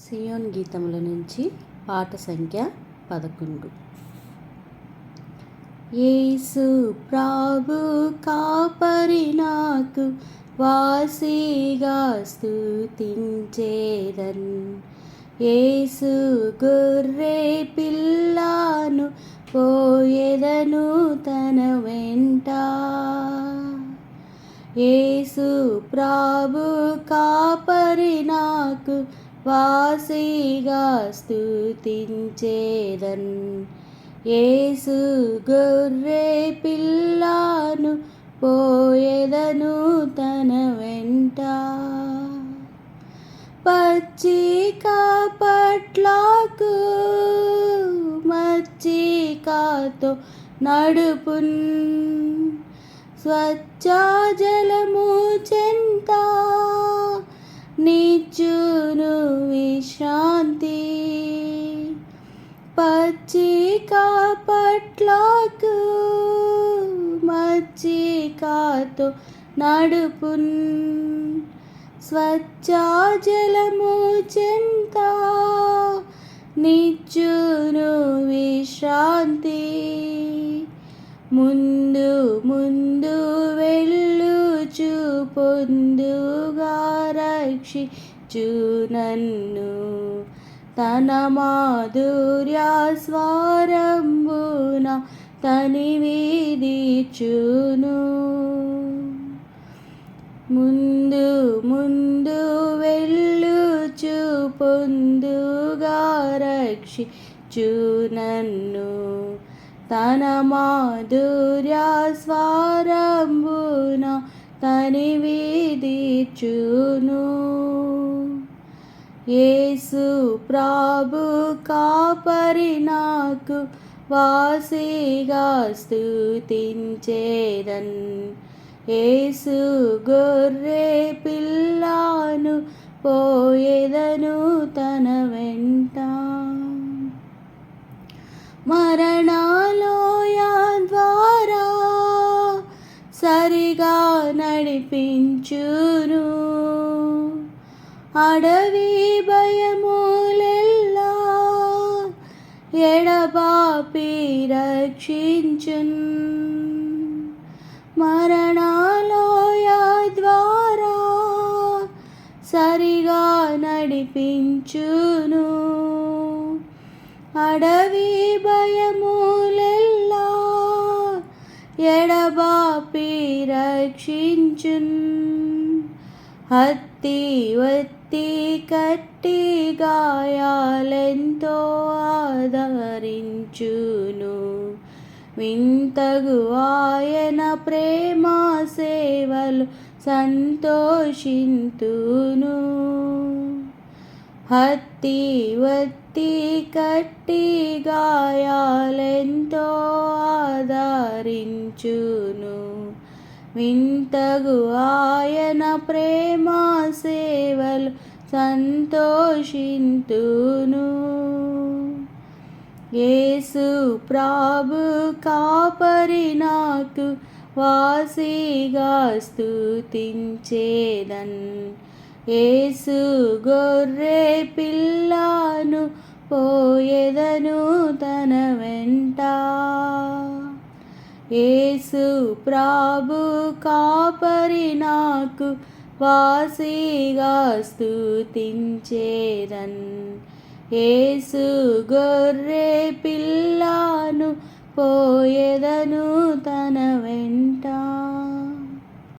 సియోన్ గీతముల నుంచి పాట సంఖ్య 11. యేసు ప్రభు కాపరి నాకు వాసిగా స్తుతించేదన్. యేసు గొర్రె పిల్లను పోయెదను తన వెంట. యేసు ప్రభు కాపరి నాకు వాసిగా స్తుతించేదన్. యేసు గొర్రె పిల్లను పోయెదను తన వెంట. పచ్చిక పట్లకు మచ్చికతో నడుపున్. స్వచ్ఛ జలము చెంత నిచ్చును విశ్రాంతి. పచ్చిక పట్లకు మచ్చికతో నడుపున్. స్వచ్ఛ జలము చెంత నిచ్చును విశ్రాంతి. ముందు ముందు వెళ్ళుచు పొందుగా రక్షించు నన్ను. తన మాధుర్య స్వరంబున తనివిదిచును. ముందు ముందు వెళ్ళుచు పొందుగా రక్షించు నన్ను. తన మాధుర్య స్వరంబున తనివిదిచును. యేసు ప్రభు కాపరి నాకు వాసిగా స్తుతించేదన్. యేసు గొర్రె పిల్లను పోయెదను తన వెంట. మరణలోయ ద్వారా సరిగా నడిపించును. అడవి భయములెల్లా ఎడబాపి రక్షించున్. మరణలోయ ద్వారా సరిగా నడిపించును. అడవి భయములెల్లా ఎడబాపి రక్షించున్. హత్తి వత్తి కట్టి గాయాలెంతో ఆదరించును. వింతగు ఆయన ప్రేమ సేవలు సంతోషింతును. హత్తి వత్తి కట్టి గాయాలెంతో ఆదరించును. వింతగు ఆయన ప్రేమ సేవలు సంతోషింతును. యేసు ప్రభు కాపరి నాకు వాసిగా స్తుతించేదన్. యేసు గొర్రె పిల్లను పోయెదను తన వెంట. యేసు ప్రభు కాపరి నాకు వాసిగా స్తుతించేదన్. యేసు గొర్రె పిల్లను పోయెదను తన